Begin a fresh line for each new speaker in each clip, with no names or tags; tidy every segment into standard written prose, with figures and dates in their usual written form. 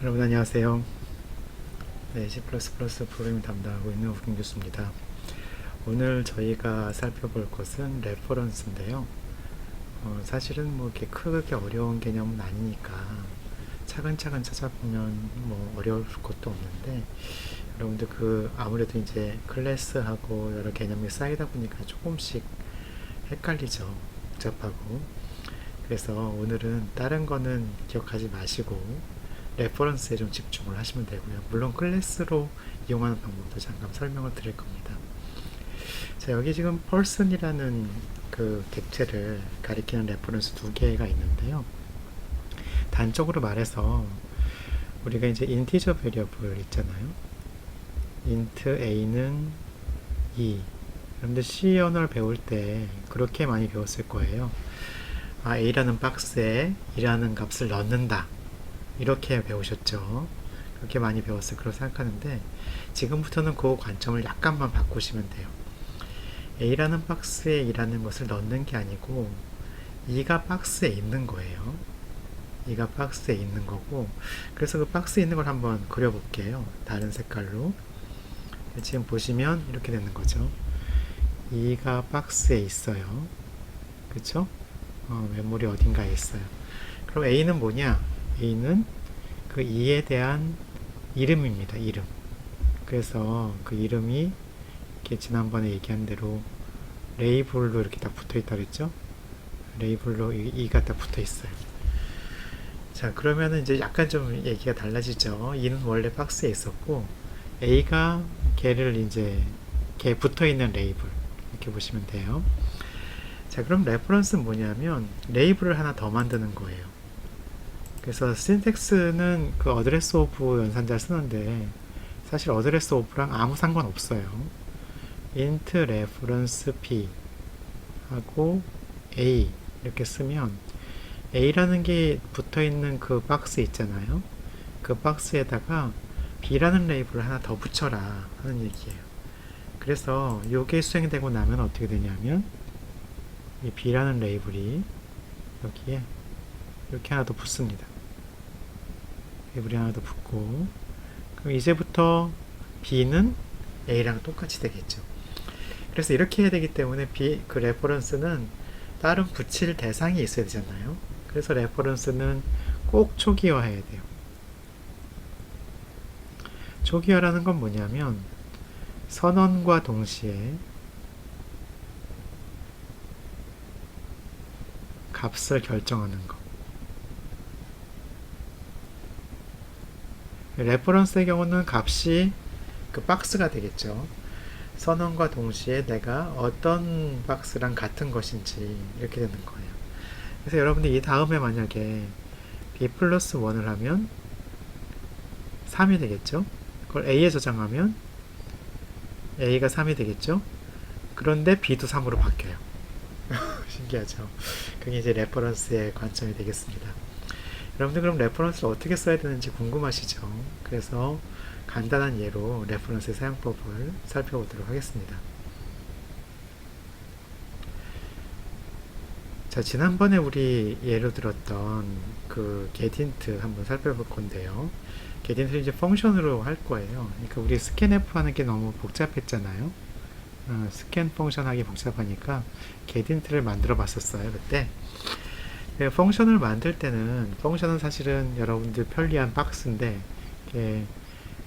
여러분 안녕하세요. 네, C++ 프로그래밍 담당하고 있는 우긴 교수입니다. 오늘 저희가 살펴볼 것은 레퍼런스인데요. 사실은 뭐 이렇게 크게 어려운 개념은 아니니까 차근차근 찾아보면 뭐 어려울 것도 없는데, 여러분들 아무래도 이제 클래스하고 여러 개념이 쌓이다 보니까 조금씩 헷갈리죠. 복잡하고. 그래서 오늘은 다른 거는 기억하지 마시고 레퍼런스에 좀 집중을 하시면 되고요. 물론 클래스로 이용하는 방법도 잠깐 설명을 드릴 겁니다. 자, 여기 지금 person이라는 그 객체를 가리키는 레퍼런스 두 개가 있는데요. 단적으로 말해서 우리가 이제 인티저 베리어블 있잖아요. int a는 2. 여러분들 C 언어를 배울 때 그렇게 많이 배웠을 거예요. a라는 박스에 2라는 값을 넣는다. 이렇게 배우셨죠. 그렇게 많이 배웠을 거라고 생각하는데, 지금부터는 그 관점을 약간만 바꾸시면 돼요. A라는 박스에 2라는 것을 넣는 게 아니고 2가 박스에 있는 거예요. 2가 박스에 있는 거고, 그래서 그 박스에 있는 걸 한번 그려볼게요. 다른 색깔로. 지금 보시면 이렇게 되는 거죠. 2가 박스에 있어요. 그쵸? 메모리 어딘가에 있어요. 그럼 A는 뭐냐? A는 그 2에 대한 이름입니다. 이름. 그래서 그 이름이 이렇게 지난번에 얘기한 대로 레이블로 이렇게 딱 붙어 있다 그랬죠? 레이블로 2가 딱 붙어 있어요. 자, 그러면은 이제 약간 좀 얘기가 달라지죠. 2는 원래 박스에 있었고, A가 걔를 이제 걔 붙어 있는 레이블. 이렇게 보시면 돼요. 자, 그럼 레퍼런스는 뭐냐면 레이블을 하나 더 만드는 거예요. 그래서 신텍스는 그 어드레스 오브 연산자를 쓰는데 사실 어드레스 오브랑 아무 상관없어요. int reference p 하고 a 이렇게 쓰면 a라는 게 붙어있는 그 박스 있잖아요. 그 박스에다가 b라는 레이블을 하나 더 붙여라 하는 얘기예요. 그래서 이게 수행되고 나면 어떻게 되냐면 이 b라는 레이블이 여기에 이렇게 하나 더 붙습니다. 레이블이 하나 더 붙고, 그럼 이제부터 b는 a랑 똑같이 되겠죠. 그래서 이렇게 해야 되기 때문에 그 레퍼런스는 다른 붙일 대상이 있어야 되잖아요. 그래서 레퍼런스는 꼭 초기화해야 돼요. 초기화라는 건 뭐냐면 선언과 동시에 값을 결정하는 거. 레퍼런스의 경우는 값이 그 박스가 되겠죠. 선언과 동시에 내가 어떤 박스랑 같은 것인지 이렇게 되는 거예요. 그래서 여러분들 이 다음에 만약에 b 플러스 1을 하면 3이 되겠죠. 그걸 a에 저장하면 a가 3이 되겠죠. 그런데 b도 3으로 바뀌어요. 신기하죠. 그게 이제 레퍼런스의 관점이 되겠습니다. 여러분들 그럼 레퍼런스를 어떻게 써야 되는지 궁금하시죠? 그래서 간단한 예로 레퍼런스의 사용법을 살펴보도록 하겠습니다. 자, 지난번에 우리 예로 들었던 그 getInt 한번 살펴볼 건데요. getInt를 이제 펑션으로 할 거예요. 그러니까 우리 scanf 하는 게 너무 복잡했잖아요. 스캔 펑션 하기 복잡하니까 getInt를 만들어 봤었어요, 그때. 펑션을 만들 때는 펑션은 사실은 여러분들 편리한 박스인데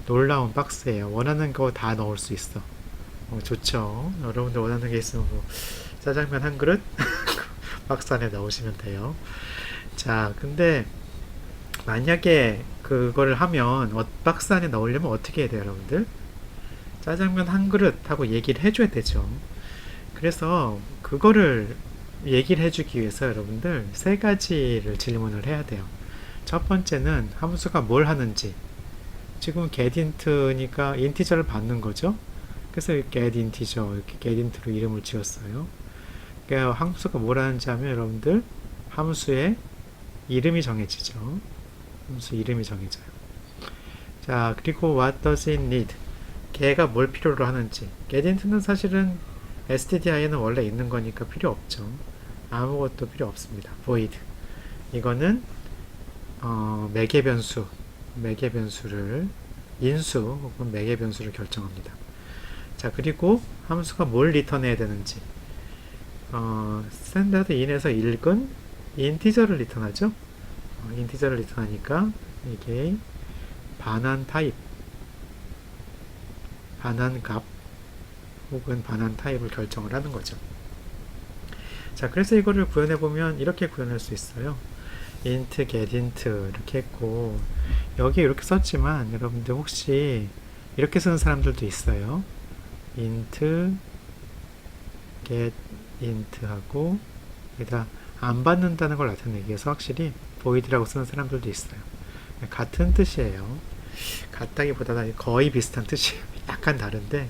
놀라운 박스예요. 원하는 거 다 넣을 수 있어. 좋죠. 여러분들 원하는 게 있으면 뭐 짜장면 한 그릇 박스 안에 넣으시면 돼요. 자, 근데 만약에 그거를 하면 박스 안에 넣으려면 어떻게 해야 돼요, 여러분들? 짜장면 한 그릇 하고 얘기를 해줘야 되죠. 그래서 그거를 얘기를 해주기 위해서 여러분들 세 가지를 질문을 해야 돼요. 첫 번째는 함수가 뭘 하는지. 지금 getInt니까 인티저를 받는 거죠. 그래서 getInteger 이렇게 getInt로 이름을 지었어요. 그러니까 함수가 뭘 하는지 하면 여러분들 함수의 이름이 정해지죠. 함수 이름이 정해져요. 자, 그리고 what does it need? 걔가 뭘 필요로 하는지. getInt는 사실은 stdin은 원래 있는 거니까 필요 없죠. 아무것도 필요 없습니다. void. 이거는 매개 변수 매개 변수를 인수 혹은 매개 변수를 결정합니다. 자, 그리고 함수가 뭘 리턴해야 되는지 스탠다드 인에서 읽은 인티저를 리턴하죠. 인티저를 리턴하니까 이게 반환 타입, 반환 값 혹은 반환 타입을 결정을 하는 거죠. 자, 그래서 이거를 구현해 보면 이렇게 구현할 수 있어요. int getInt 이렇게 했고, 여기 이렇게 썼지만 여러분들 혹시 이렇게 쓰는 사람들도 있어요. int getInt 하고 여기다 안 받는다는 걸 나타내기 위해서 확실히 void라고 쓰는 사람들도 있어요. 같은 뜻이에요. 같다기보다는 거의 비슷한 뜻이에요. 약간 다른데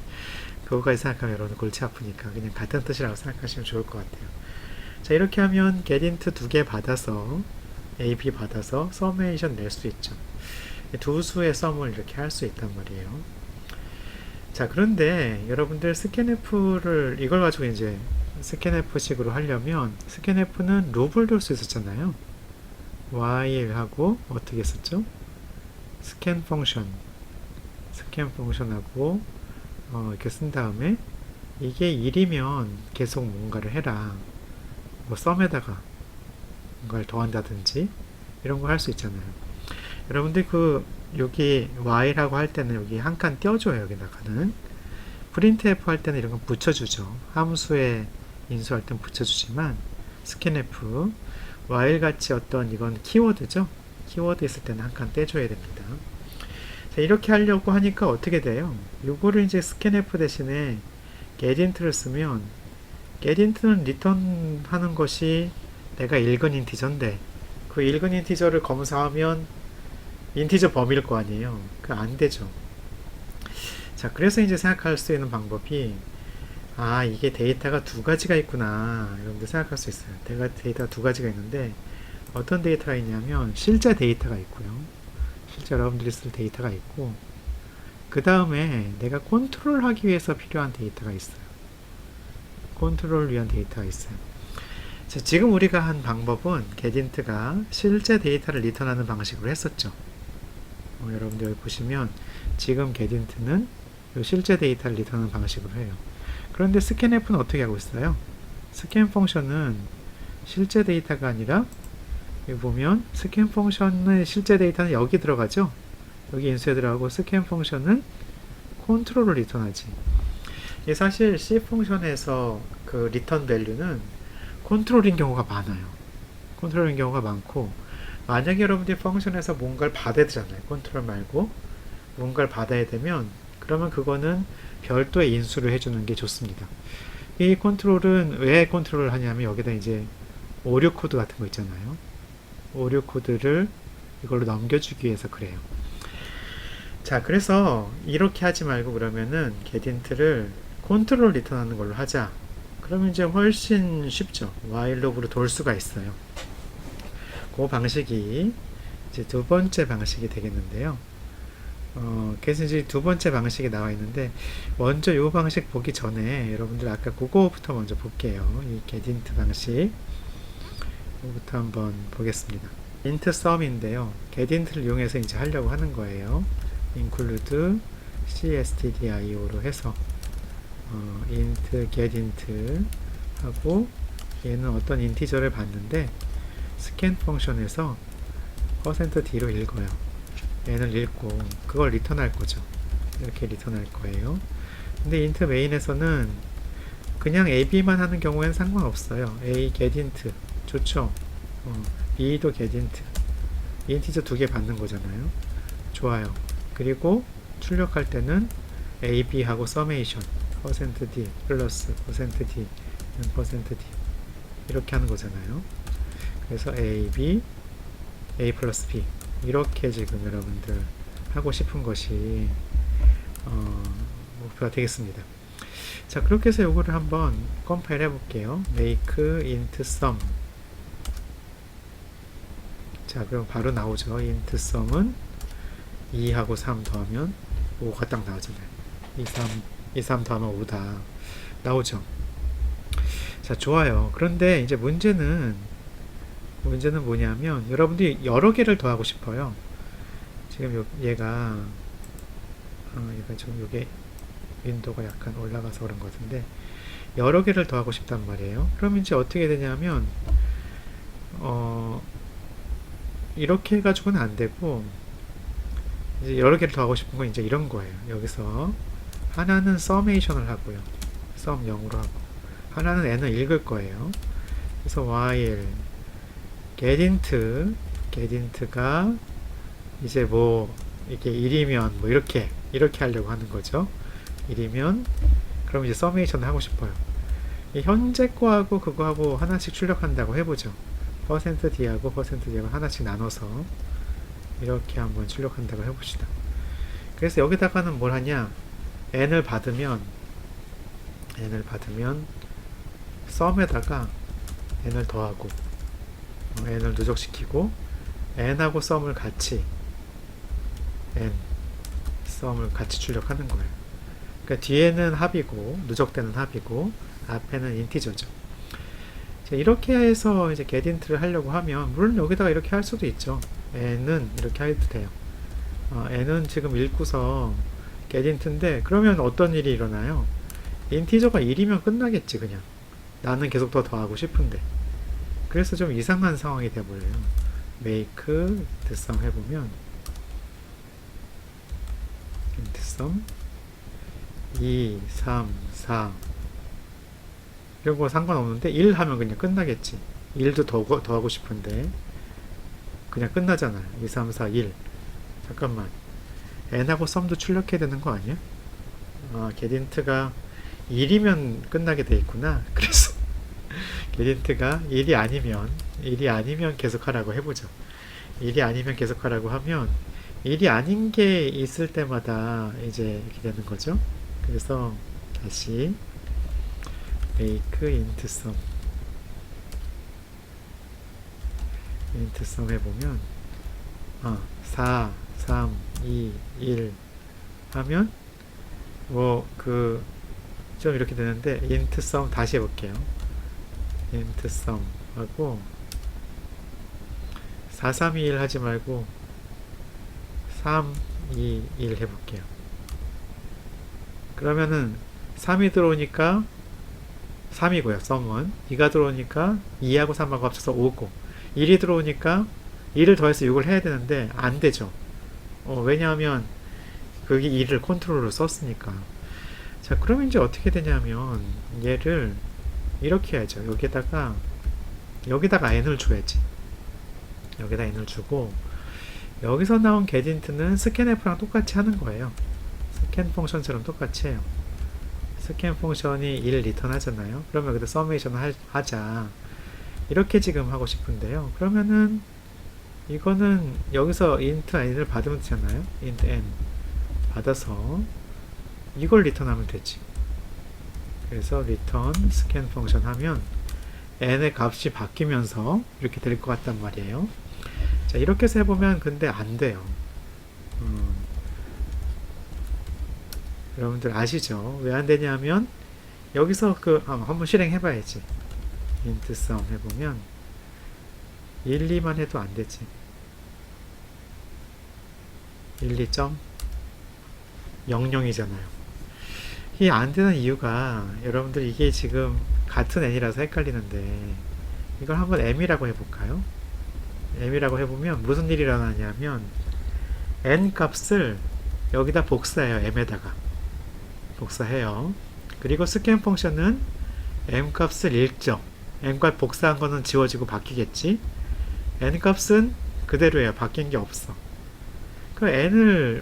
그거까지 생각하면 여러분 골치 아프니까 그냥 같은 뜻이라고 생각하시면 좋을 것 같아요. 자, 이렇게 하면 getInt 2개 받아서 AB 받아서 서메이션 낼 수 있죠. 두 수의 썸을 이렇게 할 수 있단 말이에요. 자, 그런데 여러분들 스캔f를 이걸 가지고 이제 스캔f식으로 하려면 스캔f는 룹을 둘 수 있었잖아요. while하고 어떻게 썼죠? 스캔 펑션하고 이렇게 쓴 다음에 이게 1이면 계속 뭔가를 해라. 뭐 썸에다가 뭔가를 더한다든지 이런 거 할 수 있잖아요. 여러분들 여기 while하고 할 때는 여기 한 칸 띄워줘요. 여기다가는 printf 할 때는 이런 건 붙여주죠. 함수에 인수할 땐 붙여주지만 scanf while 같이 어떤 이건 키워드죠. 키워드 있을 때는 한 칸 떼줘야 됩니다. 자, 이렇게 하려고 하니까 어떻게 돼요? 요거를 이제 scanf 대신에 getInt를 쓰면 getInt는 리턴 하는 것이 내가 읽은 인티저인데 그 읽은 인티저를 검사하면 인티저 범위일 거 아니에요. 그 안 되죠. 자, 그래서 이제 생각할 수 있는 방법이 이게 데이터가 두 가지가 있구나. 여러분들 생각할 수 있어요. 데이터가 두 가지가 있는데 어떤 데이터가 있냐면 실제 데이터가 있고요. 실제 여러분들이 쓸 데이터가 있고 그 다음에 내가 컨트롤하기 위해서 필요한 데이터가 있어요. 컨트롤을 위한 데이터가 있어요. 자, 지금 우리가 한 방법은 getInt가 실제 데이터를 리턴하는 방식으로 했었죠. 여러분들 여기 보시면 지금 getInt는 실제 데이터를 리턴하는 방식으로 해요. 그런데 scanf는 어떻게 하고 있어요? scan 펑션은 실제 데이터가 아니라 여기 보면 scan 펑션의 실제 데이터는 여기 들어가죠. 여기 인수에 들어가고 scan 펑션은 컨트롤을 리턴하지. 사실 C 펑션에서 그 리턴 밸류는 컨트롤인 경우가 많아요. 컨트롤인 경우가 많고 만약에 여러분들이 펑션에서 뭔가를 받아야 되잖아요. 컨트롤 말고 뭔가를 받아야 되면 그러면 그거는 별도의 인수를 해주는 게 좋습니다. 이 컨트롤은 왜 컨트롤을 하냐면 여기다 이제 오류 코드 같은 거 있잖아요. 오류 코드를 이걸로 넘겨주기 위해서 그래요. 자, 그래서 이렇게 하지 말고 그러면은 getInt를 컨트롤 리턴하는 걸로 하자. 그러면 이제 훨씬 쉽죠. while loop으로 돌 수가 있어요. 그 방식이 이제 두 번째 방식이 되겠는데요. 그래서 이제 두 번째 방식이 나와 있는데 먼저 이 방식 보기 전에 여러분들 아까 그거부터 먼저 볼게요. 이 getInt 방식 이거부터 한번 보겠습니다. int sum인데요. getInt를 이용해서 이제 하려고 하는 거예요. include cstdio로 해서 int getInt 하고 얘는 어떤 인티저를 받는데 scan 펑션에서 %d로 읽어요. 얘는 읽고 그걸 리턴할 거죠. 이렇게 리턴할 거예요. 근데 int main에서는 그냥 ab만 하는 경우에는 상관없어요. a getInt 좋죠. b도 getInt 인티저 두 개 받는 거잖아요. 좋아요. 그리고 출력할 때는 ab하고 summation %d 플러스 %d %d 이렇게 하는 거잖아요. 그래서 a 플러스 b 이렇게 지금 여러분들 하고 싶은 것이 목표가 되겠습니다. 자, 그렇게 해서 요거를 한번 컴파일 해볼게요. make int sum. 자, 그럼 바로 나오죠. int sum은 2하고 3 더하면 5가 딱 나오잖아요. 2, 3 더하면 5다 나오죠. 자, 좋아요. 그런데 이제 문제는 뭐냐면 여러분들이 여러 개를 더하고 싶어요. 지금 얘가 지금 요게 윈도가 약간 올라가서 그런 것 같은데 여러 개를 더하고 싶단 말이에요. 그럼 이제 어떻게 되냐면 이렇게 해가지고는 안 되고 이제 여러 개를 더하고 싶은 건 이제 이런 거예요. 여기서 하나는 서메이션을 하고요. 썸 0으로 하고 하나는 n을 읽을 거예요. 그래서 while getint가 이제 뭐 이게 1이면 뭐 이렇게 하려고 하는 거죠. 1이면 그럼 이제 서메이션을 하고 싶어요. 이 현재 거하고 그거하고 하나씩 출력한다고 해보죠. %d하고 %d하고 하나씩 나눠서 이렇게 한번 출력한다고 해봅시다. 그래서 여기다가는 뭘 하냐, n을 받으면 썸에다가 n을 더하고 n을 누적시키고 n하고 썸을 같이 썸을 같이 출력하는 거예요. 그러니까 뒤에는 합이고 누적되는 합이고 앞에는 인티저죠. 이렇게 해서 이제 getint를 하려고 하면 물론 여기다가 이렇게 할 수도 있죠. n은 이렇게 해도 돼요. n은 지금 읽고서 getint인데 그러면 어떤 일이 일어나요? 인티저가 1이면 끝나겠지. 그냥 나는 계속 더하고 싶은데 그래서 좀 이상한 상황이 돼버려요. make intSum 해보면 intSum 2, 3, 4 이런 거 상관없는데 1 하면 그냥 끝나겠지. 1도 더하고 싶은데 그냥 끝나잖아요. 2, 3, 4, 1 잠깐만, n하고 썸도 출력해야 되는 거 아니야? getint가 1이면 끝나게 돼 있구나. 그래서 getint가 1이 아니면 계속 하라고 해보죠. 1이 아니면 계속 하라고 하면 1이 아닌 게 있을 때마다 이제 이렇게 되는 거죠. 그래서 다시 make intSum 해보면 4, 3, 2, 1 하면 뭐 좀 이렇게 되는데 intSum 다시 해볼게요. intSum 하고 4, 3, 2, 1 하지 말고 3, 2, 1 해볼게요. 그러면은 3이 들어오니까 3이고요. 썸은 2가 들어오니까 2하고 3하고 합쳐서 5고 1이 들어오니까 2를 더해서 6을 해야 되는데 안 되죠. 왜냐하면 그게 2를 컨트롤로 썼으니까. 자, 그럼 이제 어떻게 되냐면 얘를 이렇게 해야죠. 여기다가 n을 줘야지. 여기다 n을 주고 여기서 나온 getint는 scanf랑 똑같이 하는 거예요. scan 펑션처럼 똑같이 해요. scan 펑션이 1 리턴 하잖아요. 그러면 여기다 서메이션 하자. 이렇게 지금 하고 싶은데요. 그러면은 이거는 여기서 int n을 받으면 되잖아요. int n 받아서 이걸 리턴하면 되지. 그래서 return scan 펑션 하면 n의 값이 바뀌면서 이렇게 될 것 같단 말이에요. 자, 이렇게 해서 해보면 근데 안 돼요. 여러분들 아시죠? 왜 안 되냐면 여기서 한번 실행해봐야지. intSum 해보면 1, 2만 해도 안 되지. 1, 2.00이잖아요. 이게 안 되는 이유가 여러분들 이게 지금 같은 n이라서 헷갈리는데 이걸 한번 m이라고 해볼까요? m이라고 해보면 무슨 일이 일어나냐면 n 값을 여기다 복사해요. m에다가 복사해요. 그리고 scan 펑션은 m 값을 읽죠. m 값 복사한 거는 지워지고 바뀌겠지. n 값은 그대로예요. 바뀐 게 없어. 그 n을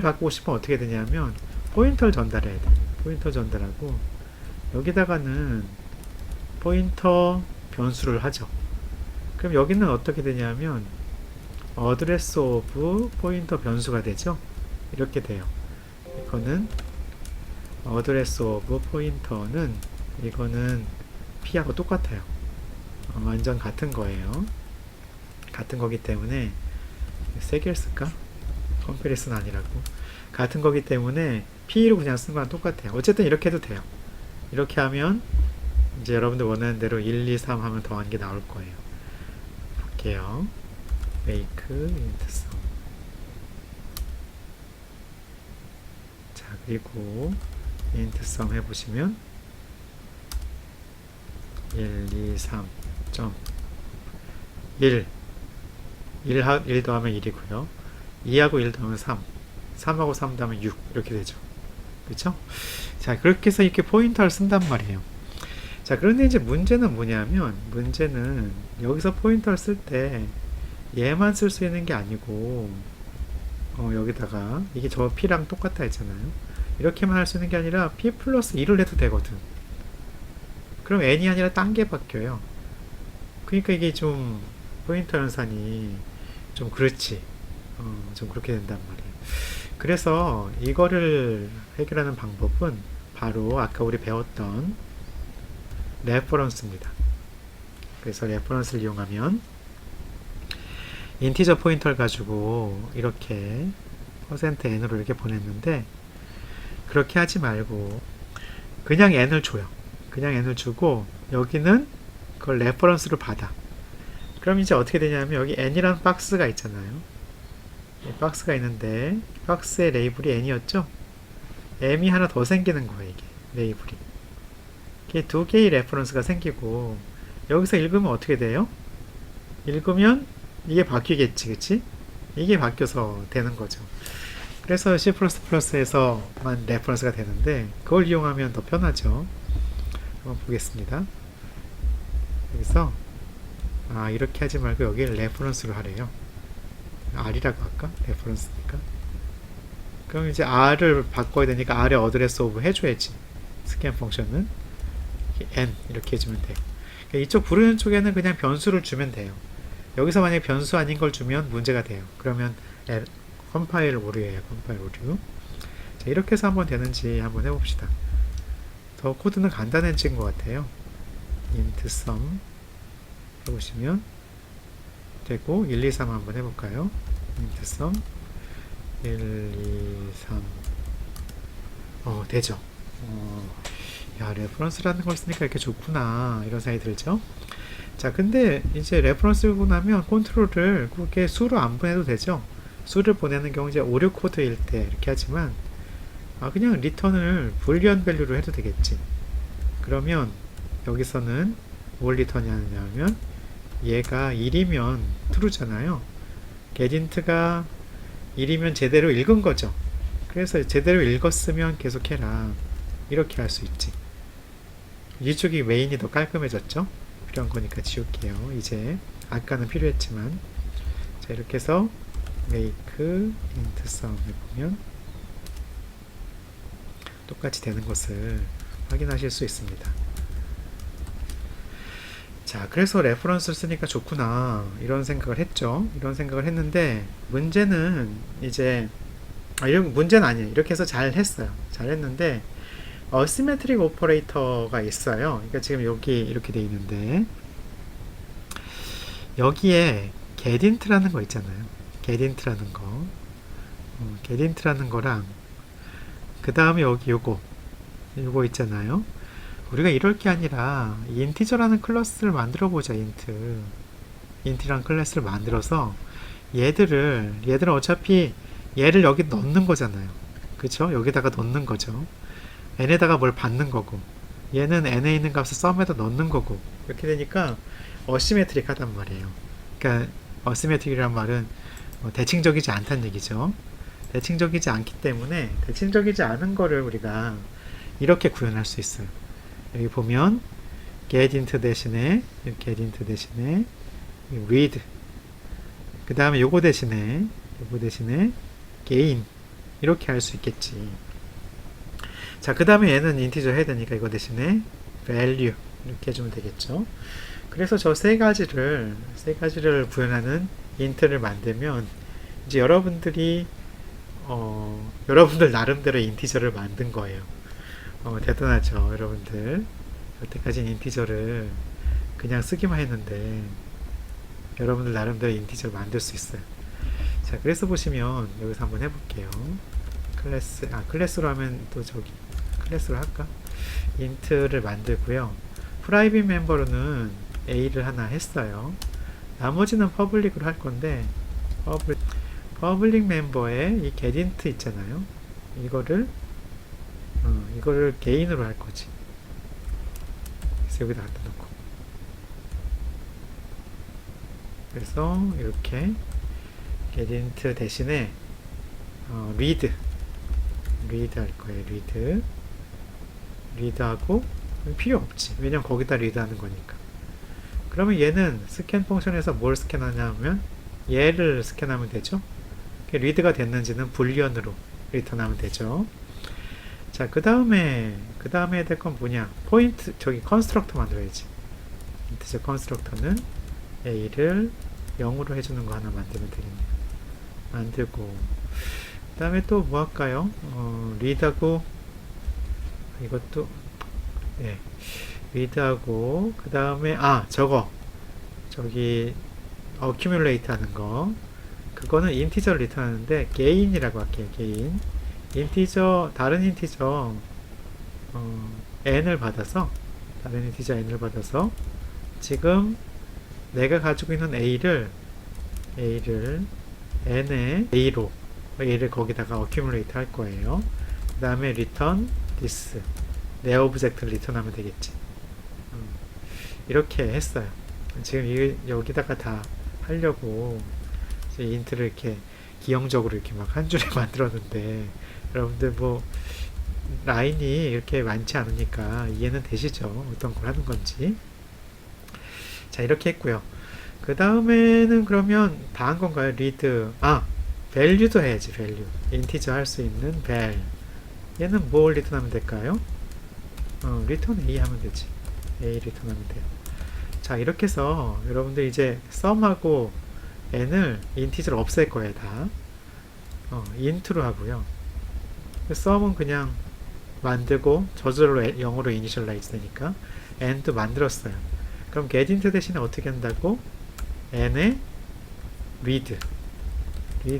바꾸고 싶으면 어떻게 되냐면 포인터를 전달해야 돼. 포인터 전달하고 여기다가는 포인터 변수를 하죠. 그럼 여기는 어떻게 되냐면 address of 포인터 변수가 되죠. 이렇게 돼요. 이거는 address of 포인터는 이거는 p하고 똑같아요. 완전 같은 거예요. 같은 거기 때문에 세 개를 쓸까? 컴패리슨 아니라고. 같은 거기 때문에 p로 그냥 쓴 거랑 똑같아요. 어쨌든 이렇게 해도 돼요. 이렇게 하면 이제 여러분들 원하는 대로 1, 2, 3 하면 더한 게 나올 거예요. 볼게요. make intSum 그리고 int sum 해보시면 1, 2, 3 점 1 1 더하면 1이고요 2하고 1 더하면 3 3하고 3 더하면 6 이렇게 되죠. 그렇죠? 자, 그렇게 해서 이렇게 포인터를 쓴단 말이에요. 자, 그런데 이제 문제는 뭐냐면, 문제는 여기서 포인터를 쓸 때 얘만 쓸 수 있는 게 아니고 여기다가 이게 저 p랑 똑같다 했잖아요. 이렇게만 할 수 있는 게 아니라 p 플러스 1을 해도 되거든. 그럼 n이 아니라 딴 게 바뀌어요. 그러니까 이게 좀 포인터 연산이 좀 그렇지. 좀 그렇게 된단 말이에요. 그래서 이거를 해결하는 방법은 바로 아까 우리 배웠던 레퍼런스입니다. 그래서 레퍼런스를 이용하면 인티저 포인터를 가지고 이렇게 %n으로 이렇게 보냈는데, 그렇게 하지 말고 그냥 n을 줘요. 그냥 n을 주고 여기는 그걸 레퍼런스로 받아. 그럼 이제 어떻게 되냐면 여기 n이라는 박스가 있잖아요. 박스가 있는데 박스의 레이블이 n이었죠. m이 하나 더 생기는 거예요. 이게 레이블이. 이게 두 개의 레퍼런스가 생기고, 여기서 읽으면 어떻게 돼요? 읽으면 이게 바뀌겠지, 그치? 이게 바뀌어서 되는 거죠. 그래서 C++에서만 레퍼런스가 되는데, 그걸 이용하면 더 편하죠. 한번 보겠습니다. 여기서 이렇게 하지 말고 여기 레퍼런스로 하래요. R이라고 할까? 레퍼런스니까. 그럼 이제 R을 바꿔야 되니까 R의 어드레스 오브 해줘야지. 스캔 펑션은 n 이렇게 해주면 돼요. 그러니까 이쪽 부르는 쪽에는 그냥 변수를 주면 돼요. 여기서 만약에 변수 아닌 걸 주면 문제가 돼요. 그러면 컴파일 오류예요. 컴파일 오류. 자, 이렇게 해서 한번 되는지 한번 해봅시다. 더 코드는 간단해진 것 같아요. int sum 해보시면 되고, 1, 2, 3 한번 해볼까요? int sum 1, 2, 3 되죠. 야, 레퍼런스라는 걸 쓰니까 이렇게 좋구나 이런 생각이 들죠. 자, 근데 이제 레퍼런스를 나면 컨트롤을 그렇게 수로 안 보내도 되죠. 수를 보내는 경우 이제 오류 코드일 때 이렇게 하지만, 그냥 리턴을 불리언 밸류로 해도 되겠지. 그러면 여기서는 뭘 리턴이 하느냐면 얘가 1이면 true잖아요. getint가 1이면 제대로 읽은 거죠. 그래서 제대로 읽었으면 계속해라 이렇게 할 수 있지. 이쪽이 메인이 더 깔끔해졌죠. 필요한 거니까 지울게요. 이제 아까는 필요했지만, 자, 이렇게 해서 make int sum 해보면 똑같이 되는 것을 확인하실 수 있습니다. 자, 그래서 레퍼런스를 쓰니까 좋구나 이런 생각을 했죠. 이런 생각을 했는데, 문제는 이제 이런 문제는 아니에요. 이렇게 해서 잘 했어요. 잘 했는데 어시메트릭 오퍼레이터가 있어요. 그러니까 지금 여기 이렇게 돼 있는데, 여기에 getint라는 거 있잖아요. getint라는 거, getint라는 거랑 그 다음에 여기 요거 있잖아요. 우리가 이럴 게 아니라 인티저라는 클래스를 만들어 보자. int라는 클래스를 만들어서 얘들은 어차피 얘를 여기 넣는 거잖아요. 그쵸? 여기다가 넣는 거죠. n에다가 뭘 받는 거고, 얘는 n에 있는 값을 썸에다 넣는 거고, 이렇게 되니까 어시메트릭 하단 말이에요. 그러니까 어시메트릭이란 말은 대칭적이지 않다는 얘기죠. 대칭적이지 않기 때문에 대칭적이지 않은 거를 우리가 이렇게 구현할 수 있어요. 여기 보면 getInt 대신에 read, 그 다음에 요거 대신에 gain 이렇게 할 수 있겠지. 자, 그 다음에 얘는 인티저 해야 되니까 이거 대신에 value 이렇게 해주면 되겠죠. 그래서 저 세 가지를 구현하는 int를 만들면 이제 여러분들 나름대로 인티저를 만든 거예요. 대단하죠, 여러분들. 여태까지는 인티저를 그냥 쓰기만 했는데 여러분들 나름대로 인티저를 만들 수 있어요. 자, 그래서 보시면 여기서 한번 해볼게요. 클래스로 하면 또 저기 클래스로 할까? int를 만들고요. 프라이빗 멤버로는 a를 하나 했어요. 나머지는 퍼블릭으로 할 건데, 퍼블릭 멤버에 이 getInt 있잖아요. 이거를 이거를 개인으로 할 거지. 그래서 여기다 갖다 놓고. 그래서 이렇게 getInt 대신에 read 할 거예요. read하고 필요 없지. 왜냐면 거기다 read 하는 거니까. 그러면 얘는 스캔 펑션에서 뭘 스캔하냐면 얘를 스캔하면 되죠. read가 됐는지는 불리언으로 리턴하면 되죠. 자, 그 다음에 해야 될 건 뭐냐? 포인트, 저기 컨스트럭터 만들어야지. 인티저 컨스트럭터는 a를 0으로 해주는 거 하나 만들면 되겠네요. 만들고, 그 다음에 또 뭐 할까요? read하고, 이것도, 예, read하고, 그 다음에, 저기, accumulate 하는 거. 그거는 인티저를 리턴하는데, gain이라고 할게요, gain. 인티저, 다른 인티저, n을 받아서, 지금 내가 가지고 있는 a를 n의 a를 거기다가 accumulate 할 거예요. 그 다음에 return this 내 오브젝트를 리턴하면 되겠지. 이렇게 했어요. 지금 여기다가 다 하려고 인트를 이렇게 기형적으로 이렇게 막 한 줄에 만들었는데, 여러분들 뭐 라인이 이렇게 많지 않으니까 이해는 되시죠? 어떤 걸 하는 건지. 자, 이렇게 했고요. 그 다음에는 그러면 다 한 건가요? read. value도 해야지. value. 인티저 할 수 있는 val. 얘는 뭘 리턴하면 될까요? return a 하면 되지. a 리턴하면 돼요. 자, 이렇게 해서 여러분들 이제 sum하고 n을 인티저로 없앨 거예요. 다 int로 하고요. sum은 그냥 만들고 저절로 0으로 이니셜라이즈 되니까 n도 만들었어요. 그럼 getInt 대신에 어떻게 한다고? n에 read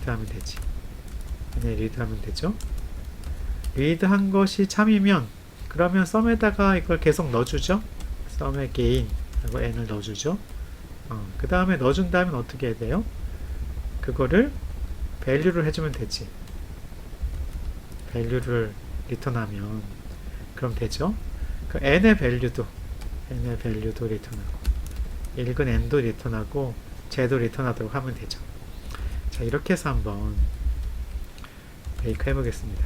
하면 되지. n에 read 하면 되죠. read 한 것이 참이면 그러면 sum에다가 이걸 계속 넣어주죠. sum에 gain 하고 n을 넣어주죠. 그 다음에 넣어준 다음에 어떻게 해야 돼요? 그거를 value를 해주면 되지. value를 리턴하면 그럼 되죠. 그 n의 value도 리턴하고 읽은 n도 리턴하고 쟤도 리턴하도록 하면 되죠. 자, 이렇게 해서 한번 메이크 해보겠습니다.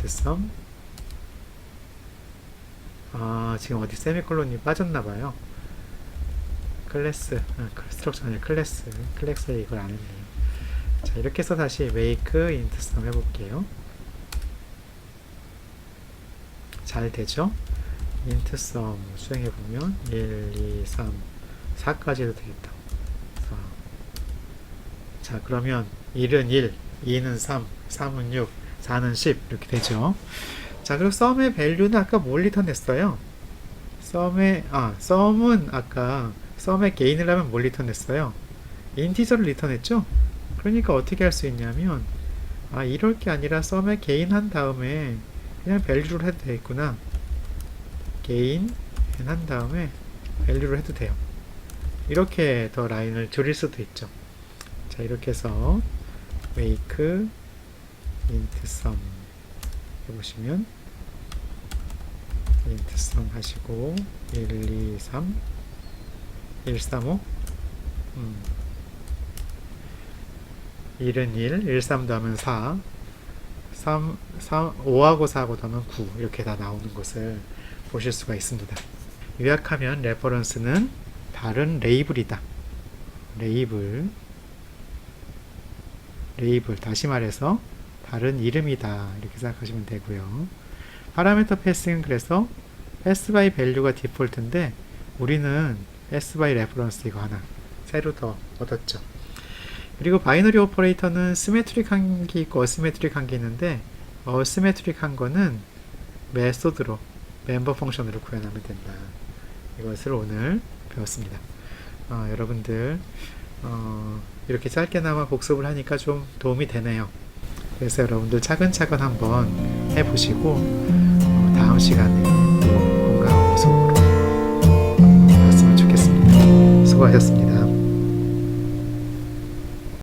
sum 지금 어디 세미콜론이 빠졌나봐요. 클래스 스트럭처 아니라 클래스에 이걸 안 했네요. 자, 이렇게 해서 다시 make int sum 해볼게요. 잘 되죠? int sum 수행해보면 1, 2, 3, 4까지 해도 되겠다. 4. 자, 그러면 1은 1, 2는 3, 3은 6, 4는 10 이렇게 되죠. 자, 그리고 sum의 value는 아까 뭘 리턴했어요? sum은 아까 sum의 gain을 하면 뭘 리턴했어요? 인티저를 리턴했죠? 그러니까 어떻게 할 수 있냐면 이럴 게 아니라 sum의 gain 한 다음에 그냥 value를 해도 되겠구나. gain 한 다음에 value를 해도 돼요. 이렇게 더 라인을 줄일 수도 있죠. 자, 이렇게 해서 make int sum 해보시면 int sum 하시고 1, 2, 3 1, 3, 5 1은 1, 3 더하면 4 5하고 4하고 더하면 9 이렇게 다 나오는 것을 보실 수가 있습니다. 요약하면 레퍼런스는 다른 레이블이다. 레이블 다시 말해서 다른 이름이다 이렇게 생각하시면 되고요. 파라미터 패스는 그래서 pass by value가 디폴트인데 우리는 pass by reference 이거 하나 새로 더 얻었죠. 그리고 바이너리 오퍼레이터는 시메트릭한 게 있고 어시메트릭한 게 있는데 어시메트릭한 거는 메소드로 멤버 펑션으로 구현하면 된다. 이것을 오늘 배웠습니다. 여러분들 이렇게 짧게나마 복습을 하니까 좀 도움이 되네요. 그래서 여러분들 차근차근 한번 해보시고 다음 시간에 건강한 모습으로 봤으면 좋겠습니다. 수고하셨습니다.